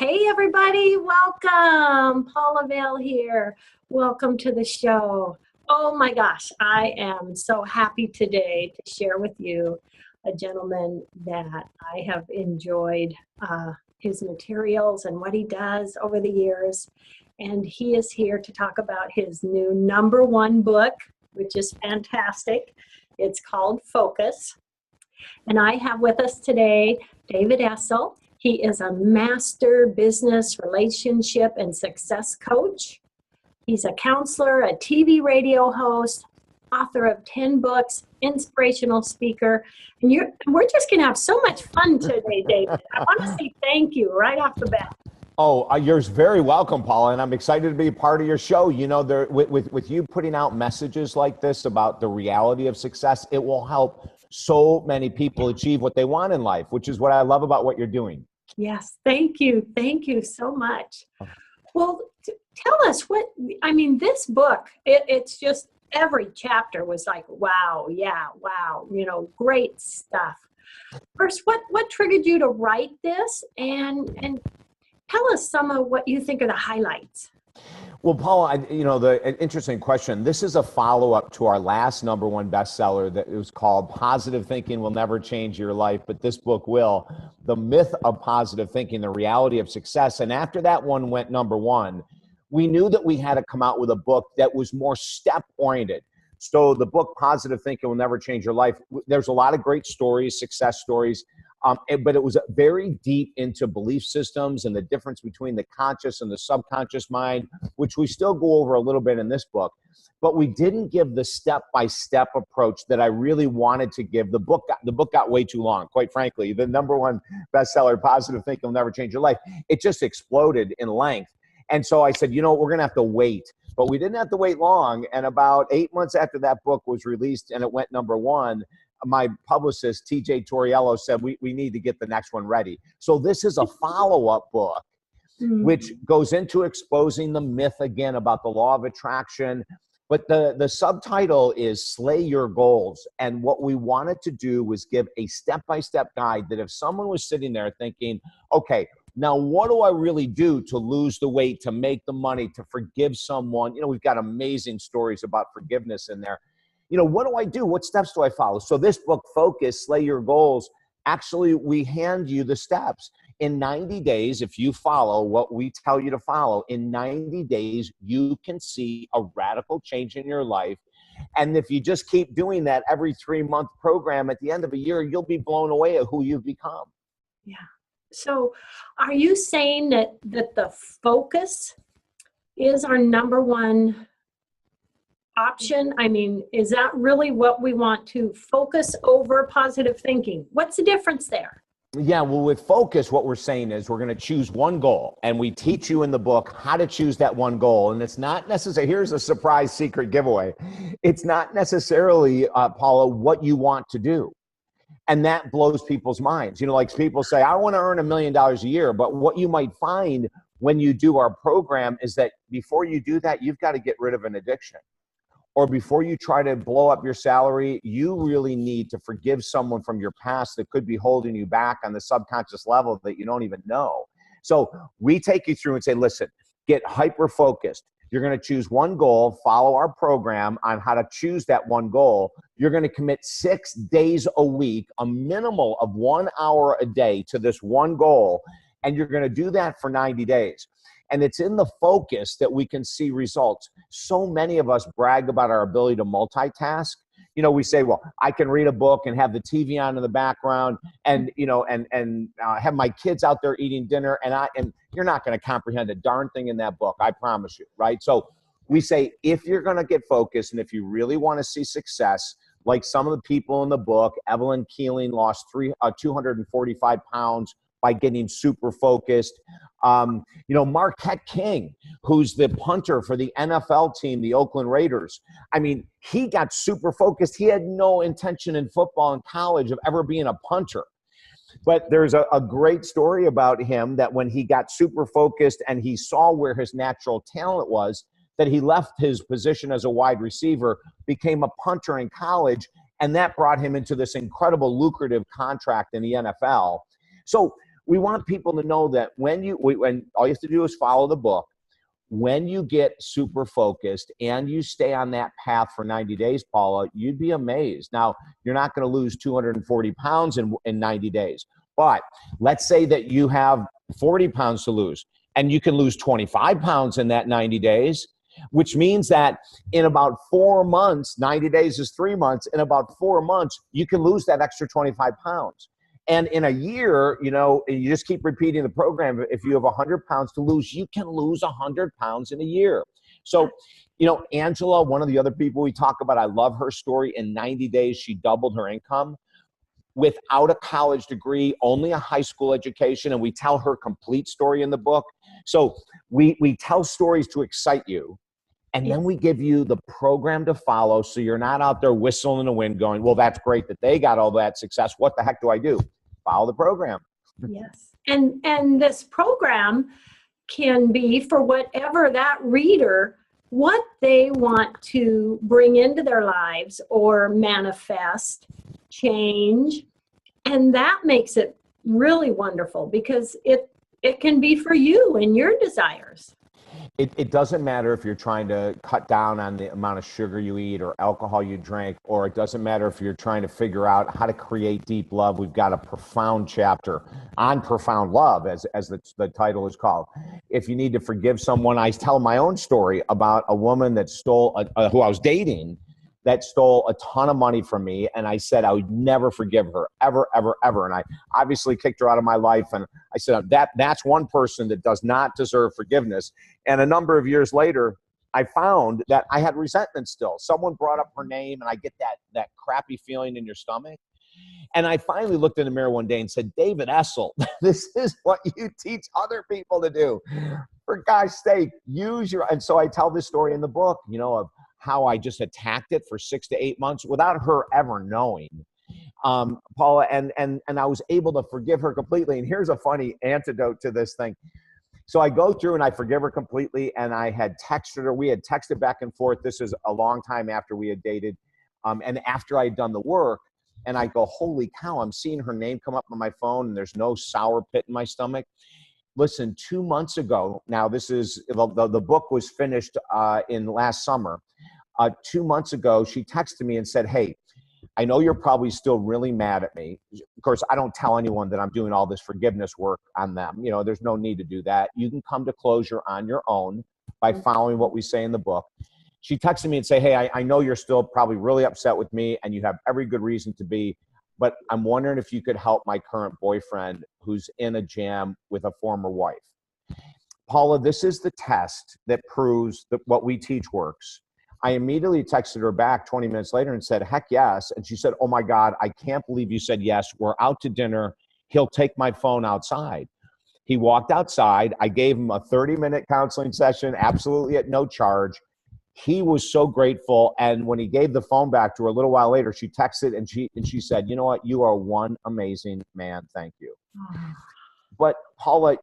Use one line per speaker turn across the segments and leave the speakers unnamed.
Hey everybody, welcome. Paula Vail here. Welcome to the show. Oh my gosh, I am so happy today to share with you a gentleman that I have enjoyed his materials and what he does over the years. And he is here to talk about his new #1 book, which is fantastic. It's called Focus. And I have with us today David Essel. He is a master business relationship and success coach. He's a counselor, a TV radio host, author of 10 books, inspirational speaker. And we're just going to have so much fun today, David. I want to say thank you right off the bat.
Oh, you're very welcome, Paula, and I'm excited to be a part of your show. You know, with you putting out messages like this about the reality of success, it will help so many people achieve what they want in life, which is what I love about what you're doing.
Yes, thank you. Thank you so much. Well, tell us this book, it's just every chapter was like, wow, yeah, wow, great stuff. First, what triggered you to write this, and tell us some of what you think are the highlights.
Well, Paula, an interesting question. This is a follow-up to our last #1 bestseller that was called Positive Thinking Will Never Change Your Life, but this book will. The Myth of Positive Thinking, the Reality of Success. And after that one went #1, we knew that we had to come out with a book that was more step-oriented. So the book Positive Thinking Will Never Change Your Life, there's a lot of great stories, success stories, but it was very deep into belief systems and the difference between the conscious and the subconscious mind, which we still go over a little bit in this book. But we didn't give the step-by-step approach that I really wanted to give. The book got way too long, quite frankly. The #1 bestseller, Positive Thinking Will Never Change Your Life, it just exploded in length. And so I said, we're going to have to wait. But we didn't have to wait long. And about 8 months after that book was released and it went #1, my publicist, TJ Torriello, said, we need to get the next one ready. So this is a follow-up book, which goes into exposing the myth again about the law of attraction. But the subtitle is Slay Your Goals. And what we wanted to do was give a step-by-step guide that if someone was sitting there thinking, okay, now what do I really do to lose the weight, to make the money, to forgive someone? We've got amazing stories about forgiveness in there. What do I do? What steps do I follow? So this book, Focus, Slay Your Goals, actually, we hand you the steps. In 90 days, if you follow what we tell you to follow, in 90 days, you can see a radical change in your life. And if you just keep doing that every 3-month program, at the end of a year, you'll be blown away at who you've become.
Yeah. So are you saying that the focus is our #1 option? I mean, is that really what we want to focus over positive thinking? What's the difference there?
Yeah, well, with focus, what we're saying is we're going to choose one goal, and we teach you in the book how to choose that one goal. And it's not necessarily, here's a surprise secret giveaway. It's not necessarily, Paula, what you want to do. And that blows people's minds. Like people say, I want to earn $1 million a year. But what you might find when you do our program is that before you do that, you've got to get rid of an addiction. Or before you try to blow up your salary, you really need to forgive someone from your past that could be holding you back on the subconscious level that you don't even know. So we take you through and say, listen, get hyper-focused. You're going to choose one goal, follow our program on how to choose that one goal. You're going to commit 6 days a week, a minimal of 1 hour a day to this one goal. And you're going to do that for 90 days. And it's in the focus that we can see results. So many of us brag about our ability to multitask. We say, well, I can read a book and have the TV on in the background and have my kids out there eating dinner. And you're not going to comprehend a darn thing in that book. I promise you. Right. So we say, if you're going to get focused and if you really want to see success, like some of the people in the book, Evelyn Keeling lost 245 pounds by getting super focused. Marquette King, who's the punter for the NFL team, the Oakland Raiders. I mean, he got super focused. He had no intention in football in college of ever being a punter. But there's a great story about him that when he got super focused and he saw where his natural talent was, that he left his position as a wide receiver, became a punter in college, and that brought him into this incredible lucrative contract in the NFL. So we want people to know that when all you have to do is follow the book. When you get super focused and you stay on that path for 90 days, Paula, you'd be amazed. Now, you're not going to lose 240 pounds in 90 days. But let's say that you have 40 pounds to lose and you can lose 25 pounds in that 90 days, which means that in about 4 months, 90 days is 3 months, in about 4 months, you can lose that extra 25 pounds. And in a year, you just keep repeating the program. If you have 100 pounds to lose, you can lose 100 pounds in a year. So, Angela, one of the other people we talk about, I love her story. In 90 days, she doubled her income without a college degree, only a high school education. And we tell her complete story in the book. So we tell stories to excite you. And then we give you the program to follow, so you're not out there whistling in the wind going, well, that's great that they got all that success. What the heck do I do? Follow the program.
Yes. And this program can be for whatever that reader, what they want to bring into their lives or manifest, change. And that makes it really wonderful because it can be for you and your desires.
It doesn't matter if you're trying to cut down on the amount of sugar you eat or alcohol you drink, or it doesn't matter if you're trying to figure out how to create deep love. We've got a profound chapter on profound love, as the title is called. If you need to forgive someone, I tell my own story about a woman that stole, who I was dating, that stole a ton of money from me. And I said I would never forgive her, ever, ever, ever. And I obviously kicked her out of my life. And I said, that's one person that does not deserve forgiveness. And a number of years later, I found that I had resentment still. Someone brought up her name, and I get that crappy feeling in your stomach. And I finally looked in the mirror one day and said, David Essel, this is what you teach other people to do. For gosh sake, and so I tell this story in the book, of how I just attacked it for 6 to 8 months without her ever knowing, Paula, and I was able to forgive her completely. And here's a funny antidote to this thing. So I go through and I forgive her completely, and I had texted her. We had texted back and forth. This is a long time after we had dated, and after I had done the work, and I go, holy cow, I'm seeing her name come up on my phone, and there's no sour pit in my stomach. Listen, 2 months ago, now this is, the book was finished in last summer. 2 months ago, she texted me and said, hey, I know you're probably still really mad at me. Of course, I don't tell anyone that I'm doing all this forgiveness work on them. There's no need to do that. You can come to closure on your own by following what we say in the book. She texted me and said, hey, I know you're still probably really upset with me, and you have every good reason to be, but I'm wondering if you could help my current boyfriend who's in a jam with a former wife. Paula, this is the test that proves that what we teach works. I immediately texted her back 20 minutes later and said, heck yes. And she said, oh my God, I can't believe you said yes. We're out to dinner. He'll take my phone outside. He walked outside. I gave him a 30-minute counseling session, absolutely at no charge. He was so grateful. And when he gave the phone back to her a little while later, she texted and she said, you know what? You are one amazing man. Thank you. But Paula,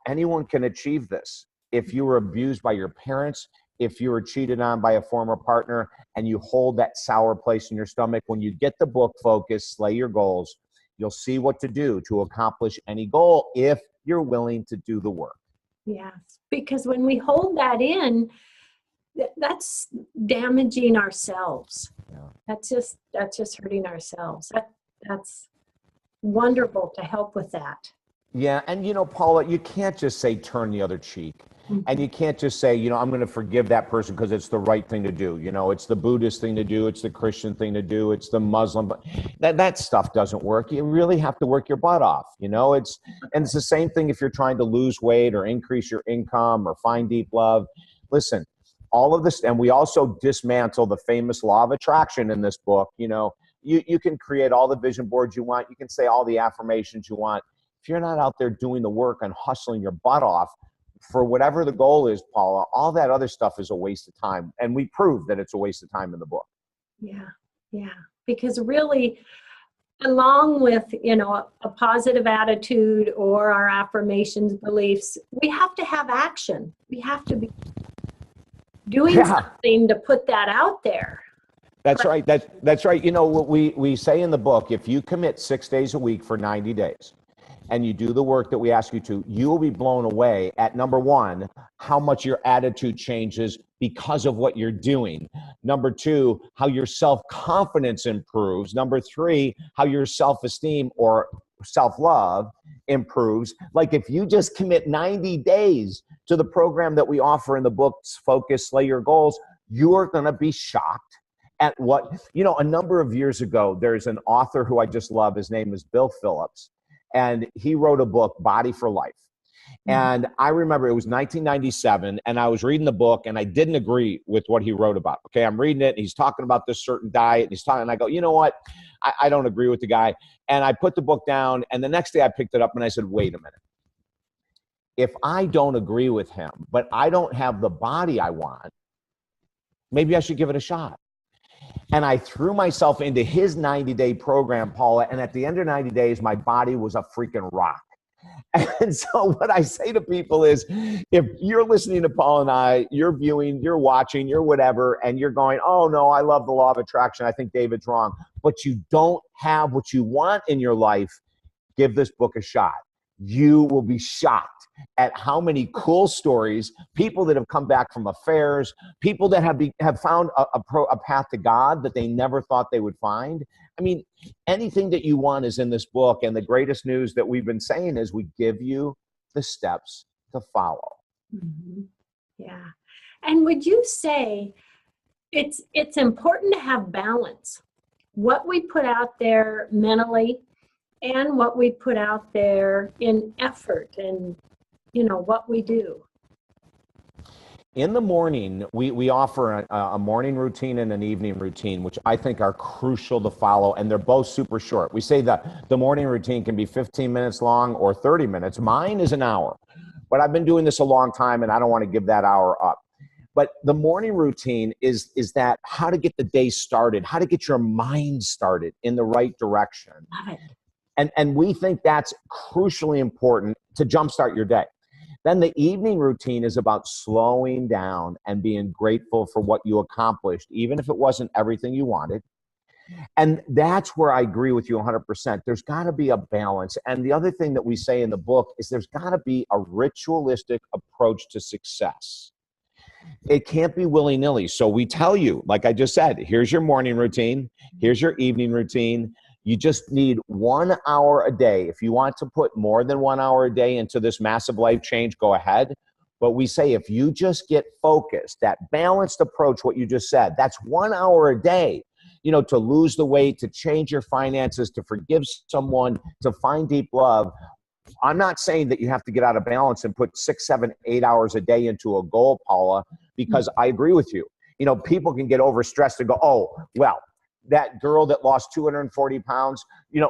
anyone can achieve this. If you were abused by your parents, if you were cheated on by a former partner, and you hold that sour place in your stomach, when you get the book Focus, Slay Your Goals, you'll see what to do to accomplish any goal if you're willing to do the work.
Yes, because when we hold that in, that's damaging ourselves. Yeah. That's just hurting ourselves. That's wonderful to help with that.
Yeah, and Paula, you can't just say turn the other cheek. Mm-hmm. And you can't just say, I'm going to forgive that person because it's the right thing to do. It's the Buddhist thing to do. It's the Christian thing to do. It's the Muslim. That stuff doesn't work. You really have to work your butt off. It's the same thing if you're trying to lose weight or increase your income or find deep love. Listen, all of this, and we also dismantle the famous law of attraction in this book. You can create all the vision boards you want. You can say all the affirmations you want. If you're not out there doing the work and hustling your butt off, for whatever the goal is, Paula, all that other stuff is a waste of time. And we prove that it's a waste of time in the book.
Yeah. Because really, along with, a positive attitude or our affirmations, beliefs, we have to have action. We have to be doing something to put that out there.
That's right. That's right. What we say in the book, if you commit 6 days a week for 90 days, and you do the work that we ask you to, you will be blown away at, number one, how much your attitude changes because of what you're doing. Number two, how your self-confidence improves. Number three, how your self-esteem or self-love improves. Like if you just commit 90 days to the program that we offer in the books, Focus, Slay Your Goals, you're going to be shocked at what, a number of years ago, there's an author who I just love. His name is Bill Phillips, and he wrote a book, Body for Life. And I remember it was 1997, and I was reading the book, and I didn't agree with what he wrote about. Okay, I'm reading it, and he's talking about this certain diet, and he's talking, and I go, you know what? I don't agree with the guy. And I put the book down, and the next day I picked it up, and I said, wait a minute. If I don't agree with him, but I don't have the body I want, maybe I should give it a shot. And I threw myself into his 90-day program, Paula, and at the end of 90 days, my body was a freaking rock. And so what I say to people is, if you're listening to Paul and I, you're viewing, you're watching, you're whatever, and you're going, oh no, I love the law of attraction, I think David's wrong, but you don't have what you want in your life, give this book a shot. You will be shocked at how many cool stories, people that have come back from affairs, people that have found a path to God that they never thought they would find. I mean, anything that you want is in this book. And the greatest news that we've been saying is we give you the steps to follow.
Mm-hmm. Yeah. And would you say it's important to have balance? What we put out there mentally and what we put out there in effort and, what we do.
In the morning, we offer a morning routine and an evening routine, which I think are crucial to follow, and they're both super short. We say that the morning routine can be 15 minutes long or 30 minutes. Mine is an hour, but I've been doing this a long time, and I don't want to give that hour up. But the morning routine is that how to get the day started, how to get your mind started in the right direction.
Love it.
And we think that's crucially important to jumpstart your day. Then the evening routine is about slowing down and being grateful for what you accomplished, even if it wasn't everything you wanted. And that's where I agree with you 100%. There's got to be a balance. And the other thing that we say in the book is there's got to be a ritualistic approach to success. It can't be willy-nilly. So we tell you, like I just said, here's your morning routine, here's your evening routine. You just need 1 hour a day. If you want to put more than 1 hour a day into this massive life change, go ahead. But we say if you just get focused, that balanced approach, what you just said, that's 1 hour a day, to lose the weight, to change your finances, to forgive someone, to find deep love. I'm not saying that you have to get out of balance and put 6, 7, 8 hours a day into a goal, Paula, because I agree with you. People can get overstressed and go, oh, well, that girl that lost 240 pounds,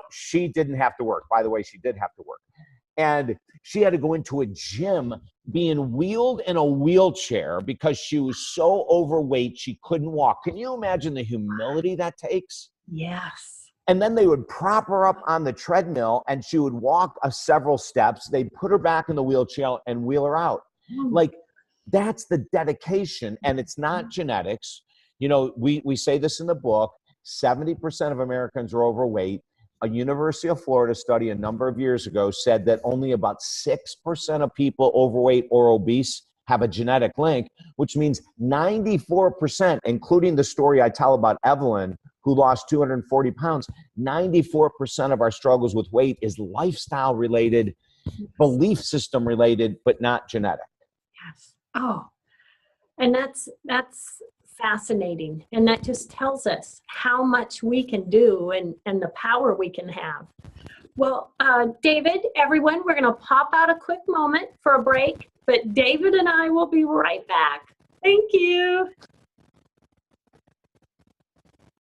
she didn't have to work. By the way, she did have to work. And she had to go into a gym being wheeled in a wheelchair because she was so overweight she couldn't walk. Can you imagine the humility that takes?
Yes.
And then they would prop her up on the treadmill and she would walk several steps. They'd put her back in the wheelchair and wheel her out. Like, that's the dedication. And it's not genetics. We say this in the book. 70% of Americans are overweight. A University of Florida study a number of years ago said that only about 6% of people overweight or obese have a genetic link, which means 94%, including the story I tell about Evelyn, who lost 240 pounds, 94% of our struggles with weight is lifestyle related, belief system related, but not genetic.
Yes. Oh, and that's fascinating. And that just tells us how much we can do and the power we can have. Well, David, everyone, we're going to pop out a quick moment for a break, but David and I will be right back. Thank you.